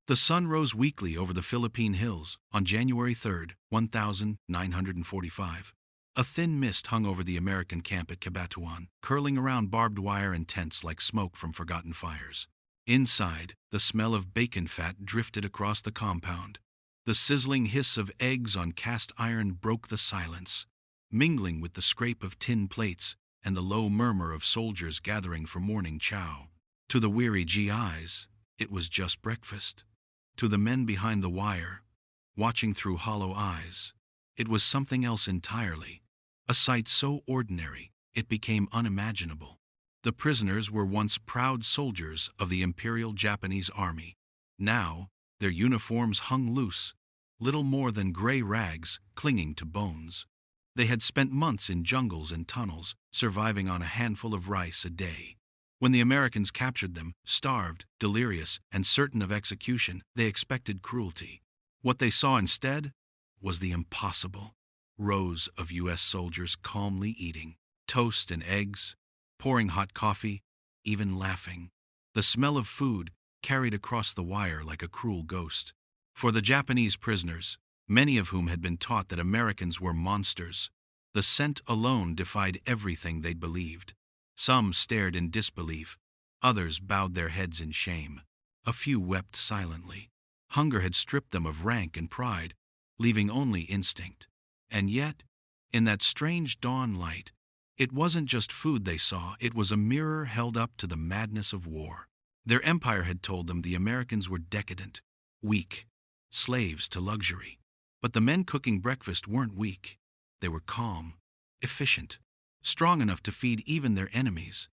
The sun rose weakly over the Philippine hills on January 3, 1945. A thin mist hung over the American camp at Cabatuan, curling around barbed wire and tents like smoke from forgotten fires. Inside, the smell of bacon fat drifted across the compound. The sizzling hiss of eggs on cast iron broke the silence, mingling with the scrape of tin plates and the low murmur of soldiers gathering for morning chow. To the weary GIs, it was just breakfast. To the men behind the wire, watching through hollow eyes, it was something else entirely, a sight so ordinary it became unimaginable. The prisoners were once proud soldiers of the Imperial Japanese Army. Now, their uniforms hung loose, little more than gray rags clinging to bones. They had spent months in jungles and tunnels, surviving on a handful of rice a day. When the Americans captured them, starved, delirious, and certain of execution, they expected cruelty. What they saw instead was the impossible. Rows of U.S. soldiers calmly eating toast and eggs, pouring hot coffee, even laughing. The smell of food carried across the wire like a cruel ghost. For the Japanese prisoners, many of whom had been taught that Americans were monsters, the scent alone defied everything they'd believed. Some stared in disbelief, others bowed their heads in shame. A few wept silently. Hunger had stripped them of rank and pride, leaving only instinct. And yet, in that strange dawn light, it wasn't just food they saw, it was a mirror held up to the madness of war. Their empire had told them the Americans were decadent, weak, slaves to luxury. But the men cooking breakfast weren't weak. They were calm, efficient, strong enough to feed even their enemies.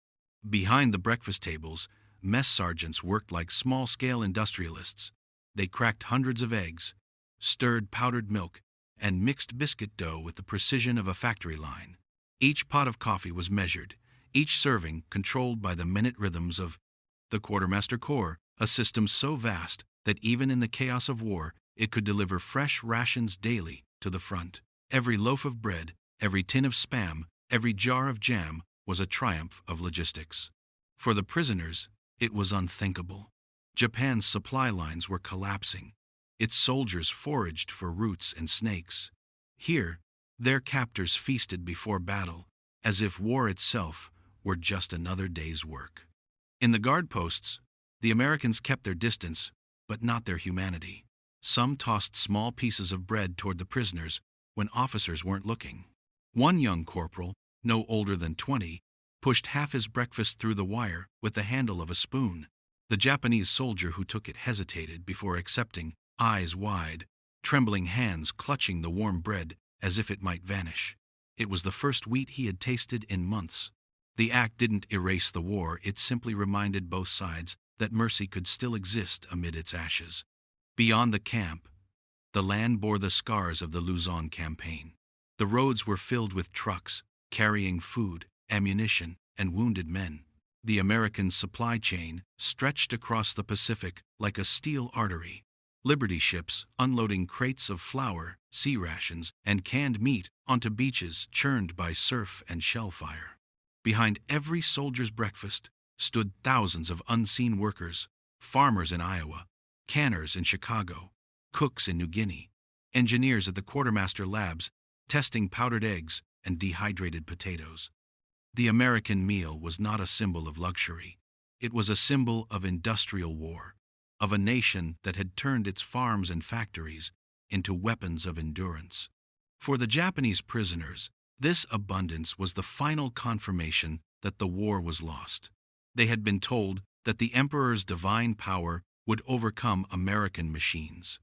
Behind the breakfast tables, mess sergeants worked like small-scale industrialists. They cracked hundreds of eggs, stirred powdered milk, and mixed biscuit dough with the precision of a factory line. Each pot of coffee was measured, each serving controlled by the minute rhythms of the Quartermaster Corps, a system so vast that even in the chaos of war, it could deliver fresh rations daily to the front. Every loaf of bread, every tin of Spam, every jar of jam was a triumph of logistics. For the prisoners, it was unthinkable. Japan's supply lines were collapsing. Its soldiers foraged for roots and snakes. Here, their captors feasted before battle, as if war itself were just another day's work. In the guard posts, the Americans kept their distance, but not their humanity. Some tossed small pieces of bread toward the prisoners when officers weren't looking. One young corporal, no older than 20, pushed half his breakfast through the wire with the handle of a spoon. The Japanese soldier who took it hesitated before accepting, eyes wide, trembling hands clutching the warm bread as if it might vanish. It was the first wheat he had tasted in months. The act didn't erase the war, it simply reminded both sides that mercy could still exist amid its ashes. Beyond the camp, the land bore the scars of the Luzon campaign. The roads were filled with trucks, carrying food, ammunition, and wounded men. The American supply chain stretched across the Pacific like a steel artery. Liberty ships unloading crates of flour, sea rations, and canned meat onto beaches churned by surf and shell fire. Behind every soldier's breakfast stood thousands of unseen workers, farmers in Iowa, canners in Chicago, cooks in New Guinea, engineers at the quartermaster labs testing powdered eggs and dehydrated potatoes. The American meal was not a symbol of luxury. It was a symbol of industrial war, of a nation that had turned its farms and factories into weapons of endurance. For the Japanese prisoners, this abundance was the final confirmation that the war was lost. They had been told that the emperor's divine power would overcome American machines.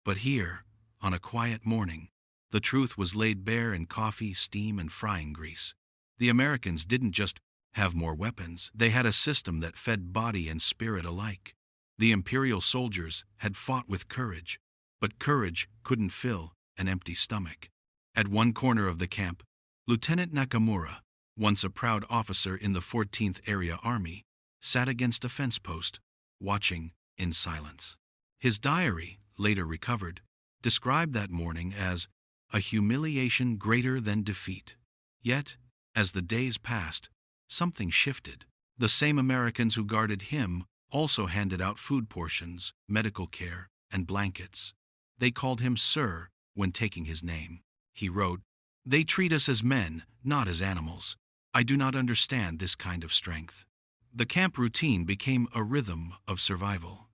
But here, on a quiet morning, the truth was laid bare in coffee, steam, and frying grease. The Americans didn't just have more weapons, they had a system that fed body and spirit alike. The imperial soldiers had fought with courage, but courage couldn't fill an empty stomach. At one corner of the camp, Lieutenant Nakamura, once a proud officer in the 14th Area Army, sat against a fence post, watching in silence. His diary, later recovered, described that morning as a humiliation greater than defeat. Yet, as the days passed, something shifted. The same Americans who guarded him also handed out food portions, medical care, and blankets. They called him Sir when taking his name. He wrote, "They treat us as men, not as animals. I do not understand this kind of strength." The camp routine became a rhythm of survival.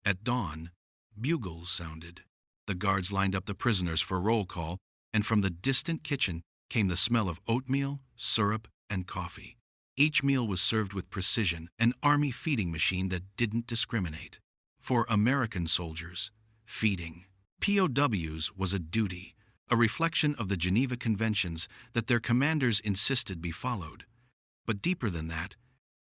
At dawn, bugles sounded. The guards lined up the prisoners for roll call, and from the distant kitchen came the smell of oatmeal, syrup, and coffee. Each meal was served with precision, an army feeding machine that didn't discriminate. For American soldiers, feeding POWs was a duty, a reflection of the Geneva Conventions that their commanders insisted be followed. But deeper than that,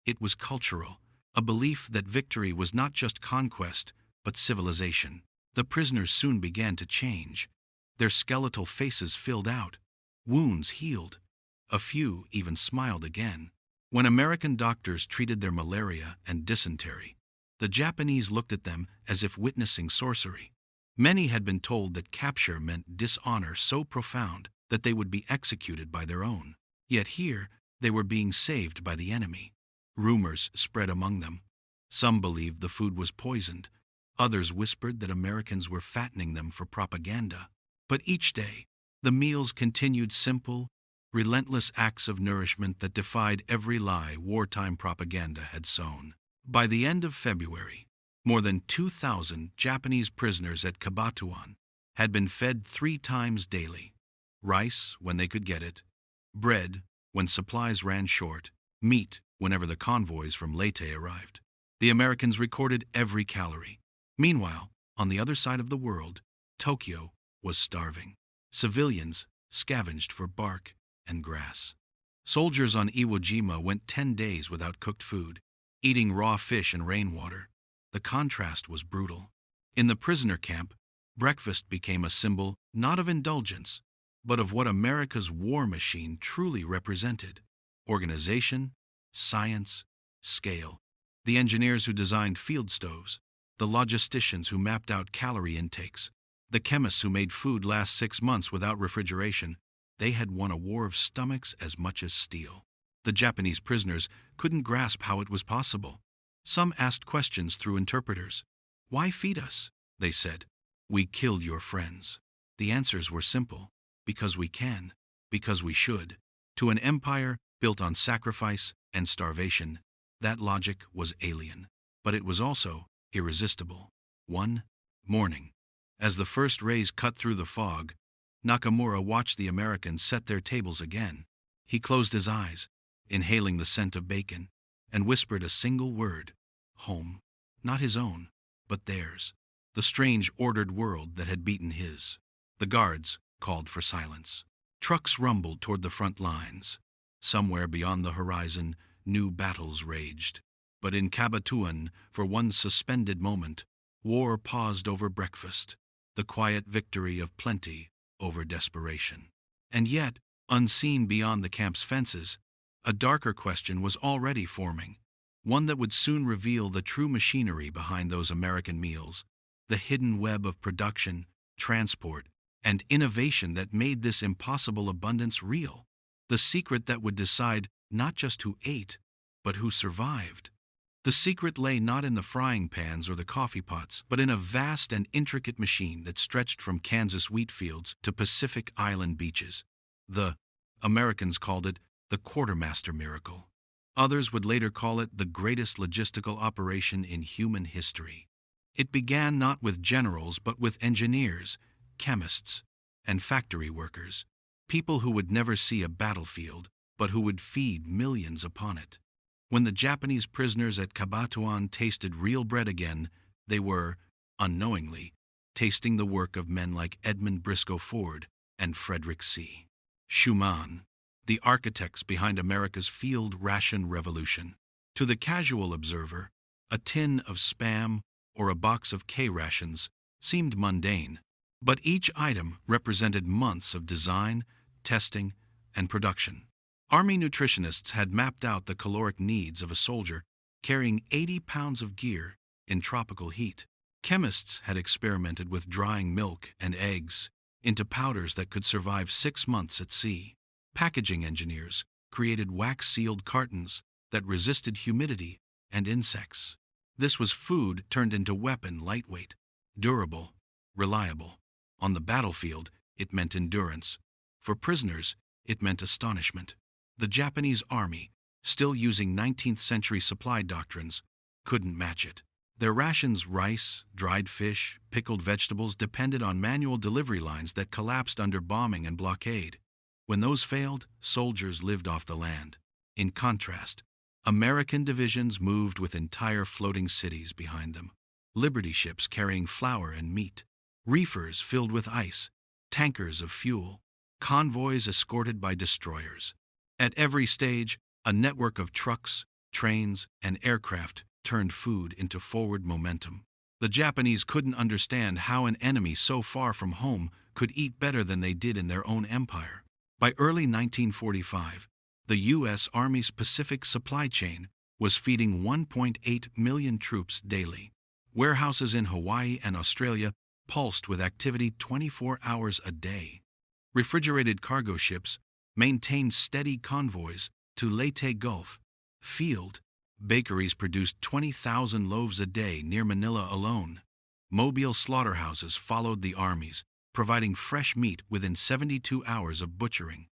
it was cultural, a belief that victory was not just conquest, but civilization. The prisoners soon began to change. Their skeletal faces filled out, wounds healed. A few even smiled again. When American doctors treated their malaria and dysentery, the Japanese looked at them as if witnessing sorcery. Many had been told that capture meant dishonor so profound that they would be executed by their own. Yet here, they were being saved by the enemy. Rumors spread among them. Some believed the food was poisoned. Others whispered that Americans were fattening them for propaganda. But each day, the meals continued simple, relentless acts of nourishment that defied every lie wartime propaganda had sown. By the end of February, more than 2,000 Japanese prisoners at Kabatuan had been fed 3 times daily: rice when they could get it, bread when supplies ran short, meat whenever the convoys from Leyte arrived. The Americans recorded every calorie. Meanwhile, on the other side of the world, Tokyo was starving. Civilians scavenged for bark and grass. Soldiers on Iwo Jima went 10 days without cooked food, eating raw fish and rainwater. The contrast was brutal. In the prisoner camp, breakfast became a symbol not of indulgence, but of what America's war machine truly represented: organization, science, scale. The engineers who designed field stoves, the logisticians who mapped out calorie intakes, the chemists who made food last 6 months without refrigeration, they had won a war of stomachs as much as steel. The Japanese prisoners couldn't grasp how it was possible. Some asked questions through interpreters. "Why feed us?" they said. "We killed your friends." The answers were simple: because we can, because we should. To an empire built on sacrifice and starvation, that logic was alien. But it was also irresistible. One morning, as the first rays cut through the fog, Nakamura watched the Americans set their tables again. He closed his eyes, inhaling the scent of bacon, and whispered a single word: home. Not his own, but theirs. The strange ordered world that had beaten his. The guards called for silence. Trucks rumbled toward the front lines. Somewhere beyond the horizon, new battles raged. But in Kabatuan, for one suspended moment, war paused over breakfast, the quiet victory of plenty over desperation. And yet, unseen beyond the camp's fences, a darker question was already forming, one that would soon reveal the true machinery behind those American meals, the hidden web of production, transport, and innovation that made this impossible abundance real, the secret that would decide not just who ate, but who survived. The secret lay not in the frying pans or the coffee pots, but in a vast and intricate machine that stretched from Kansas wheat fields to Pacific Island beaches. The Americans called it the Quartermaster Miracle. Others would later call it the greatest logistical operation in human history. It began not with generals, but with engineers, chemists, and factory workers, people who would never see a battlefield, but who would feed millions upon it. When the Japanese prisoners at Kabatuan tasted real bread again, they were, unknowingly, tasting the work of men like Edmund Briscoe Ford and Frederick C. Schumann, the architects behind America's field ration revolution. To the casual observer, a tin of Spam or a box of K-rations seemed mundane, but each item represented months of design, testing, and production. Army nutritionists had mapped out the caloric needs of a soldier carrying 80 pounds of gear in tropical heat. Chemists had experimented with drying milk and eggs into powders that could survive 6 months at sea. Packaging engineers created wax-sealed cartons that resisted humidity and insects. This was food turned into weapon, lightweight, durable, reliable. On the battlefield, it meant endurance. For prisoners, it meant astonishment. The Japanese army, still using 19th century supply doctrines, couldn't match it. Their rations, rice, dried fish, pickled vegetables, depended on manual delivery lines that collapsed under bombing and blockade. When those failed, soldiers lived off the land. In contrast, American divisions moved with entire floating cities behind them. Liberty ships carrying flour and meat, reefers filled with ice, tankers of fuel, convoys escorted by destroyers. At every stage, a network of trucks, trains, and aircraft turned food into forward momentum. The Japanese couldn't understand how an enemy so far from home could eat better than they did in their own empire. By early 1945, the U.S. Army's Pacific supply chain was feeding 1.8 million troops daily. Warehouses in Hawaii and Australia pulsed with activity 24 hours a day. Refrigerated cargo ships maintained steady convoys to Leyte Gulf. Field bakeries produced 20,000 loaves a day near Manila alone. Mobile slaughterhouses followed the armies, providing fresh meat within 72 hours of butchering.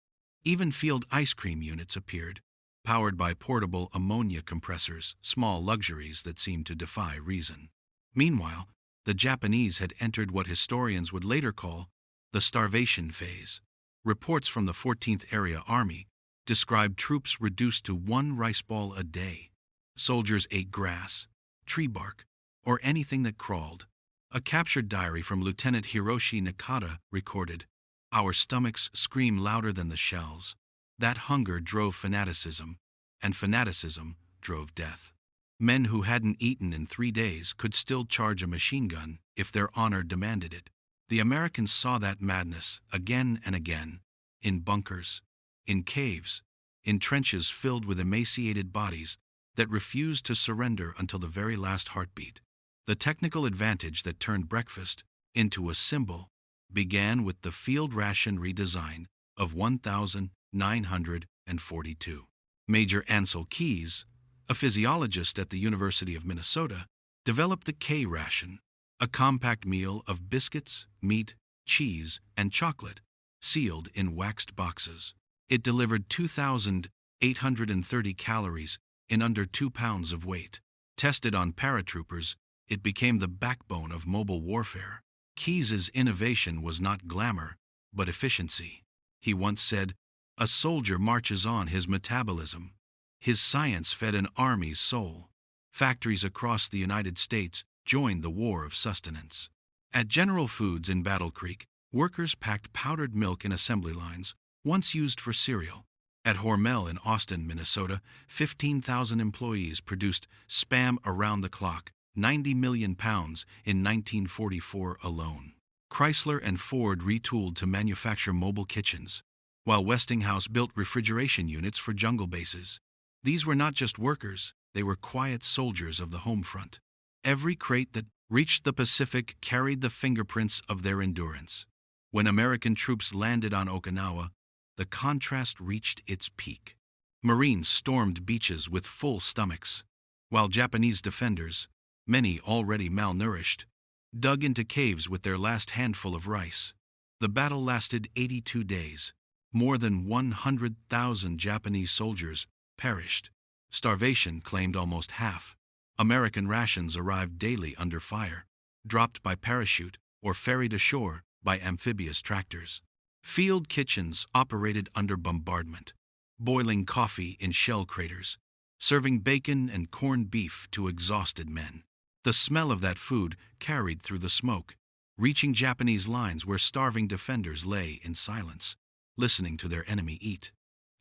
Even field ice cream units appeared, powered by portable ammonia compressors, small luxuries that seemed to defy reason. Meanwhile, the Japanese had entered what historians would later call the starvation phase. Reports from the 14th Area Army described troops reduced to one rice ball a day. Soldiers ate grass, tree bark, or anything that crawled. A captured diary from Lieutenant Hiroshi Nakata recorded, "Our stomachs scream louder than the shells." That hunger drove fanaticism, and fanaticism drove death. Men who hadn't eaten in 3 days could still charge a machine gun if their honor demanded it. The Americans saw that madness again and again, in bunkers, in caves, in trenches filled with emaciated bodies that refused to surrender until the very last heartbeat. The technical advantage that turned breakfast into a symbol began with the field ration redesign of 1942. Major Ansel Keys, a physiologist at the University of Minnesota, developed the K ration, a compact meal of biscuits, meat, cheese, and chocolate, sealed in waxed boxes. It delivered 2,830 calories in under 2 pounds of weight. Tested on paratroopers, it became the backbone of mobile warfare. Keyes's innovation was not glamour, but efficiency. He once said, "A soldier marches on his metabolism." His science fed an army's soul. Factories across the United States joined the war of sustenance. At General Foods in Battle Creek, workers packed powdered milk in assembly lines, once used for cereal. At Hormel in Austin, Minnesota, 15,000 employees produced Spam around the clock, 90 million pounds in 1944 alone. Chrysler and Ford retooled to manufacture mobile kitchens, while Westinghouse built refrigeration units for jungle bases. These were not just workers, they were quiet soldiers of the home front. Every crate that reached the Pacific carried the fingerprints of their endurance. When American troops landed on Okinawa, the contrast reached its peak. Marines stormed beaches with full stomachs, while Japanese defenders, many already malnourished, dug into caves with their last handful of rice. The battle lasted 82 days. More than 100,000 Japanese soldiers perished. Starvation claimed almost half. American rations arrived daily under fire, dropped by parachute or ferried ashore by amphibious tractors. Field kitchens operated under bombardment, boiling coffee in shell craters, serving bacon and corned beef to exhausted men. The smell of that food carried through the smoke, reaching Japanese lines where starving defenders lay in silence, listening to their enemy eat.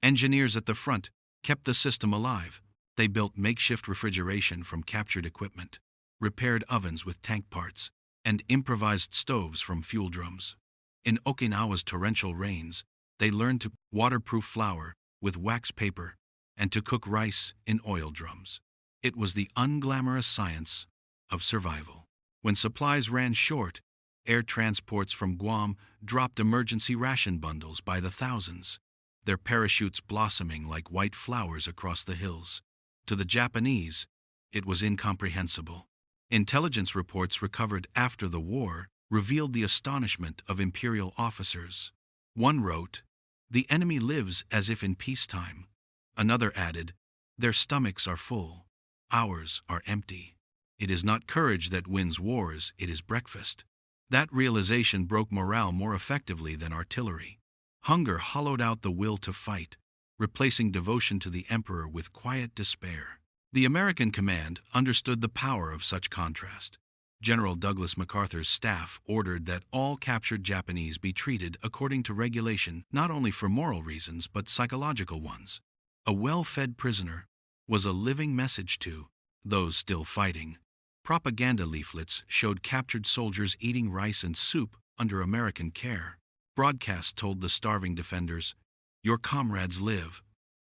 Engineers at the front kept the system alive. They built makeshift refrigeration from captured equipment, repaired ovens with tank parts, and improvised stoves from fuel drums. In Okinawa's torrential rains, they learned to waterproof flour with wax paper and to cook rice in oil drums. It was the unglamorous science of survival. When supplies ran short, air transports from Guam dropped emergency ration bundles by the thousands, their parachutes blossoming like white flowers across the hills. To the Japanese, It was incomprehensible. Intelligence reports recovered after the war revealed the astonishment of imperial officers. One wrote, "The enemy lives as if in peacetime." Another added, "Their stomachs are full. Ours are empty." It is not courage that wins wars, it is breakfast. That realization broke morale more effectively than artillery. Hunger hollowed out the will to fight, replacing devotion to the emperor with quiet despair. The American command understood the power of such contrast. General Douglas MacArthur's staff ordered that all captured Japanese be treated according to regulation, not only for moral reasons but psychological ones. A well-fed prisoner was a living message to those still fighting. Propaganda leaflets showed captured soldiers eating rice and soup under American care. Broadcasts told the starving defenders, "Your comrades live.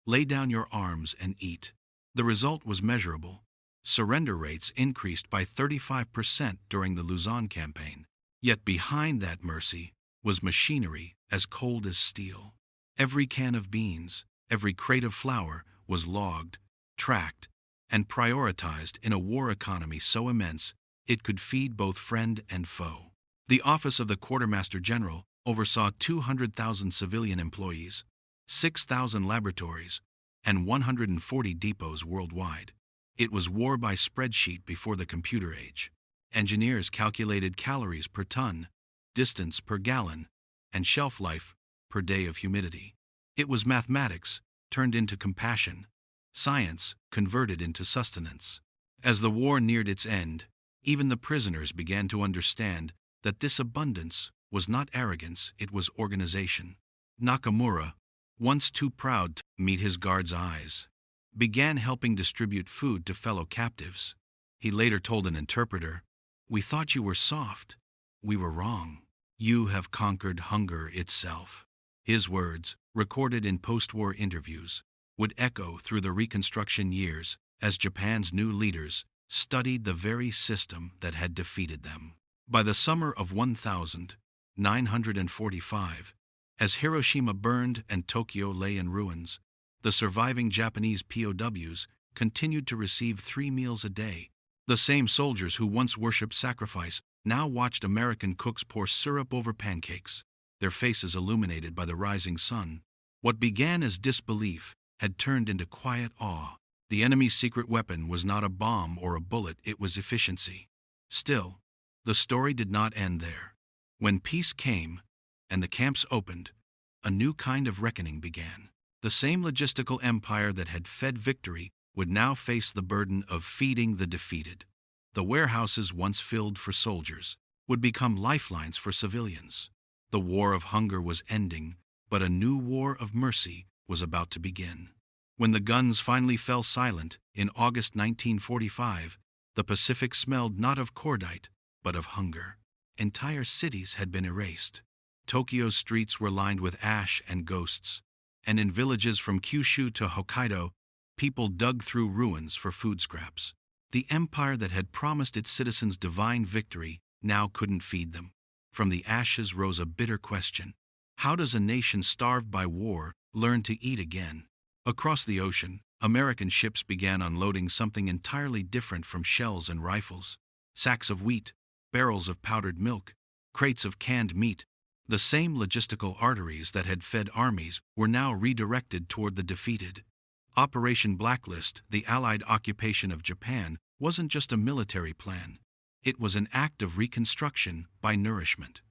Lay down your arms and eat." The result was measurable. Surrender rates increased by 35% during the Luzon campaign. Yet behind that mercy was machinery as cold as steel. Every can of beans, every crate of flour was logged, tracked, and prioritized in a war economy so immense it could feed both friend and foe. The office of the Quartermaster General oversaw 200,000 civilian employees, 6,000 laboratories, and 140 depots worldwide. It was war by spreadsheet before the computer age. Engineers calculated calories per ton, distance per gallon, and shelf life per day of humidity. It was mathematics turned into compassion, science converted into sustenance. As the war neared its end, even the prisoners began to understand that this abundance was not arrogance, it was organization. Nakamura, once too proud to meet his guards' eyes, began helping distribute food to fellow captives. He later told an interpreter, "We thought you were soft. We were wrong. You have conquered hunger itself." His words, recorded in post-war interviews, would echo through the Reconstruction years as Japan's new leaders studied the very system that had defeated them. By the summer of 1945, as Hiroshima burned and Tokyo lay in ruins, the surviving Japanese POWs continued to receive 3 meals a day. The same soldiers who once worshipped sacrifice now watched American cooks pour syrup over pancakes, their faces illuminated by the rising sun. What began as disbelief had turned into quiet awe. The enemy's secret weapon was not a bomb or a bullet, it was efficiency. Still, the story did not end there. When peace came and the camps opened, a new kind of reckoning began. The same logistical empire that had fed victory would now face the burden of feeding the defeated. The warehouses once filled for soldiers would become lifelines for civilians. The war of hunger was ending, but a new war of mercy was about to begin. When the guns finally fell silent in August 1945, the Pacific smelled not of cordite, but of hunger. Entire cities had been erased. Tokyo's streets were lined with ash and ghosts, and in villages from Kyushu to Hokkaido, people dug through ruins for food scraps. The empire that had promised its citizens divine victory now couldn't feed them. From the ashes rose a bitter question. How does a nation starved by war learn to eat again? Across the ocean, American ships began unloading something entirely different from shells and rifles. Sacks of wheat, barrels of powdered milk, crates of canned meat. The same logistical arteries that had fed armies were now redirected toward the defeated. Operation Blacklist, the Allied occupation of Japan, wasn't just a military plan. It was an act of reconstruction by nourishment.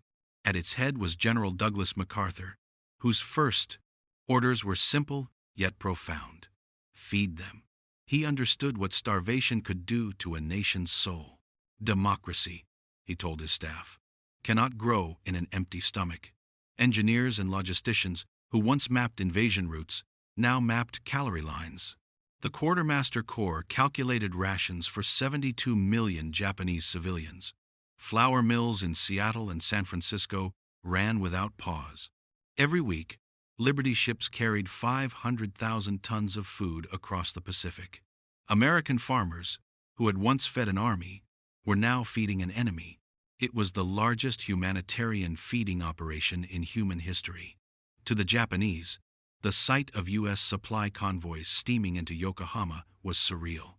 At its head was General Douglas MacArthur, whose first orders were simple yet profound. Feed them. He understood what starvation could do to a nation's soul. Democracy, he told his staff, cannot grow in an empty stomach. Engineers and logisticians who once mapped invasion routes now mapped calorie lines. The Quartermaster Corps calculated rations for 72 million Japanese civilians. Flour mills in Seattle and San Francisco ran without pause. Every week, Liberty ships carried 500,000 tons of food across the Pacific. American farmers, who had once fed an army, were now feeding an enemy. It was the largest humanitarian feeding operation in human history. To the Japanese, the sight of U.S. supply convoys steaming into Yokohama was surreal.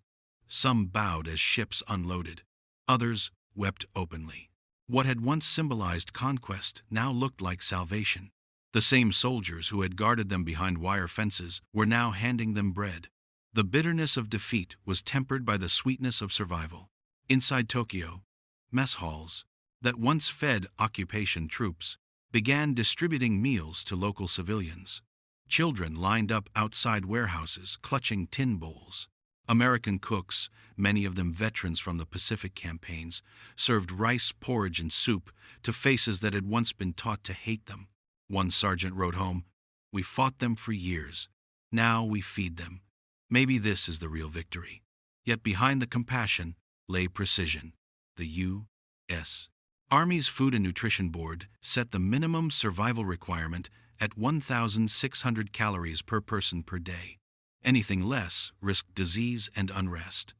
Some bowed as ships unloaded. Others wept openly. What had once symbolized conquest now looked like salvation. The same soldiers who had guarded them behind wire fences were now handing them bread. The bitterness of defeat was tempered by the sweetness of survival. Inside Tokyo, mess halls, that once fed occupation troops, began distributing meals to local civilians. Children lined up outside warehouses, clutching tin bowls. American cooks, many of them veterans from the Pacific campaigns, served rice, porridge, and soup to faces that had once been taught to hate them. One sergeant wrote home, "We fought them for years. Now we feed them. Maybe this is the real victory." Yet behind the compassion lay precision. The U.S. Army's Food and Nutrition Board set the minimum survival requirement at 1,600 calories per person per day. Anything less risked disease and unrest.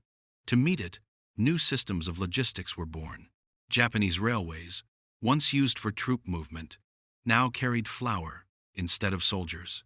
To meet it, new systems of logistics were born. Japanese railways, once used for troop movement, now carried flour instead of soldiers.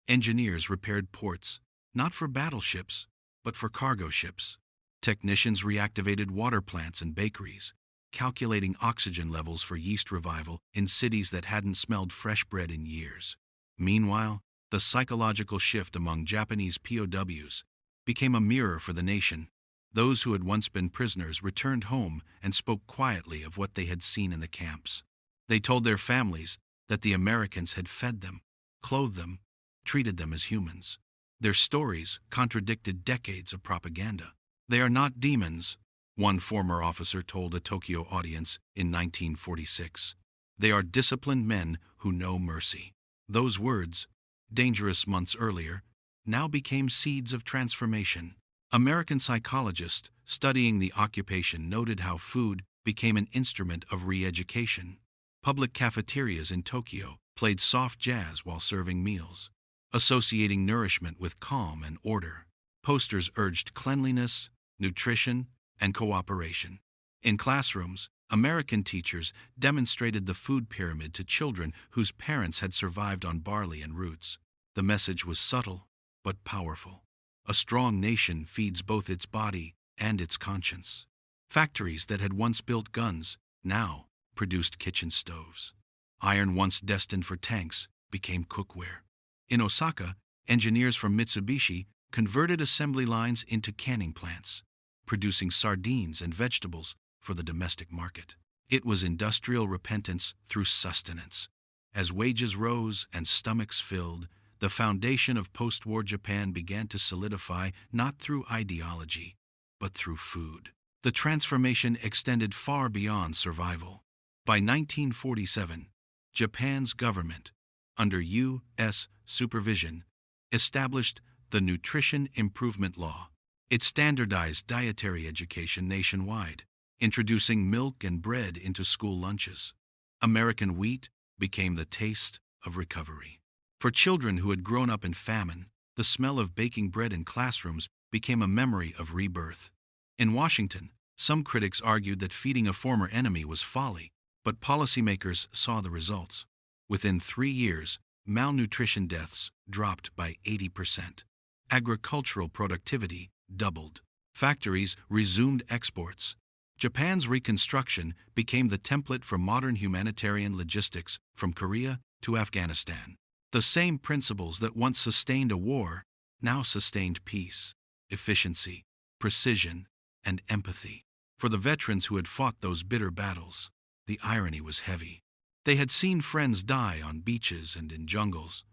Engineers repaired ports, not for battleships, but for cargo ships. Technicians reactivated water plants and bakeries, calculating oxygen levels for yeast revival in cities that hadn't smelled fresh bread in years. Meanwhile, the psychological shift among Japanese POWs became a mirror for the nation. Those who had once been prisoners returned home and spoke quietly of what they had seen in the camps. They told their families that the Americans had fed them, clothed them, treated them as humans. Their stories contradicted decades of propaganda. "They are not demons," one former officer told a Tokyo audience in 1946. "They are disciplined men who know mercy." Those words, dangerous months earlier, now became seeds of transformation. American psychologists studying the occupation noted how food became an instrument of re-education. Public cafeterias in Tokyo played soft jazz while serving meals, associating nourishment with calm and order. Posters urged cleanliness, nutrition, and cooperation. In classrooms, American teachers demonstrated the food pyramid to children whose parents had survived on barley and roots. The message was subtle, but powerful. A strong nation feeds both its body and its conscience. Factories that had once built guns now produced kitchen stoves. Iron once destined for tanks became cookware. In Osaka, engineers from Mitsubishi converted assembly lines into canning plants, producing sardines and vegetables for the domestic market. It was industrial repentance through sustenance. As wages rose and stomachs filled, the foundation of post-war Japan began to solidify not through ideology, but through food. The transformation extended far beyond survival. By 1947, Japan's government, under U.S. supervision, established the Nutrition Improvement Law. It standardized dietary education nationwide, introducing milk and bread into school lunches. American wheat became the taste of recovery. For children who had grown up in famine, the smell of baking bread in classrooms became a memory of rebirth. In Washington, some critics argued that feeding a former enemy was folly, but policymakers saw the results. Within 3 years, malnutrition deaths dropped by 80%. Agricultural productivity doubled. Factories resumed exports. Japan's reconstruction became the template for modern humanitarian logistics from Korea to Afghanistan. The same principles that once sustained a war now sustained peace, efficiency, precision, and empathy. For the veterans who had fought those bitter battles, the irony was heavy. They had seen friends die on beaches and in jungles.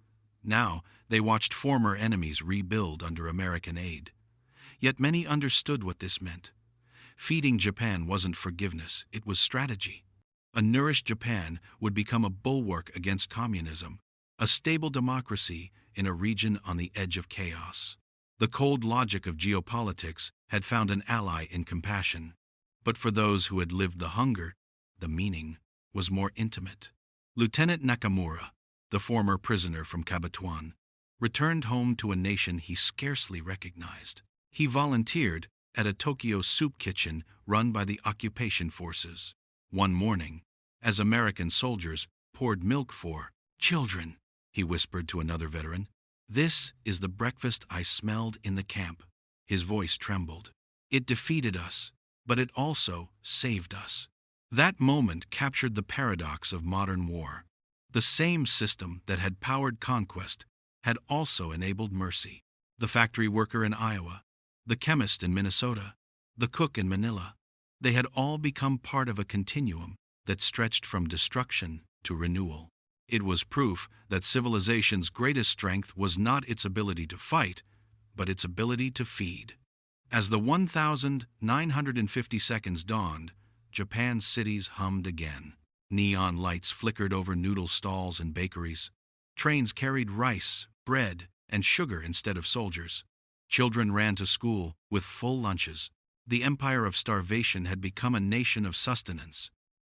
Now they watched former enemies rebuild under American aid. Yet many understood what this meant. Feeding Japan wasn't forgiveness, it was strategy. A nourished Japan would become a bulwark against communism, a stable democracy in a region on the edge of chaos. The cold logic of geopolitics had found an ally in compassion. But for those who had lived the hunger, the meaning was more intimate. Lieutenant Nakamura, the former prisoner from Cabatuan, returned home to a nation he scarcely recognized. He volunteered at a Tokyo soup kitchen run by the occupation forces. One morning, as American soldiers poured milk for children, he whispered to another veteran, "This is the breakfast I smelled in the camp." His voice trembled. It defeated us, but it also saved us. That moment captured the paradox of modern war. The same system that had powered conquest had also enabled mercy. The factory worker in Iowa, the chemist in Minnesota, the cook in Manila, they had all become part of a continuum that stretched from destruction to renewal. It was proof that civilization's greatest strength was not its ability to fight, but its ability to feed. As the 1,950 seconds dawned, Japan's cities hummed again. Neon lights flickered over noodle stalls and bakeries. Trains carried rice, bread, and sugar instead of soldiers. Children ran to school with full lunches. The empire of starvation had become a nation of sustenance.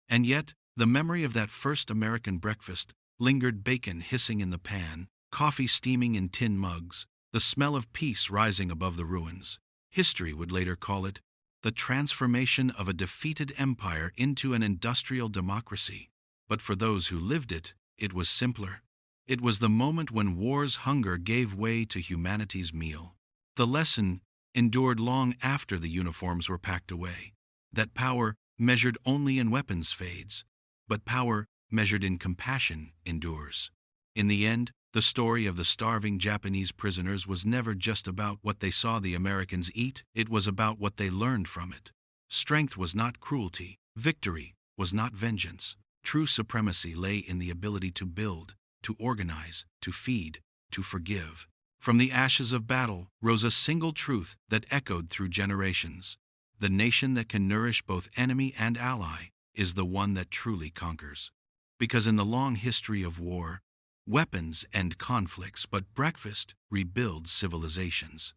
And yet, the memory of that first American breakfast lingered, bacon hissing in the pan, coffee steaming in tin mugs, the smell of peace rising above the ruins. History would later call it the transformation of a defeated empire into an industrial democracy. But for those who lived it, it was simpler. It was the moment when war's hunger gave way to humanity's meal. The lesson endured long after the uniforms were packed away. That power measured only in weapons fades, but power measured in compassion endures. In the end, the story of the starving Japanese prisoners was never just about what they saw the Americans eat, it was about what they learned from it. Strength was not cruelty, victory was not vengeance. True supremacy lay in the ability to build, to organize, to feed, to forgive. From the ashes of battle rose a single truth that echoed through generations. The nation that can nourish both enemy and ally is the one that truly conquers. Because in the long history of war, weapons end conflicts, but breakfast rebuilds civilizations.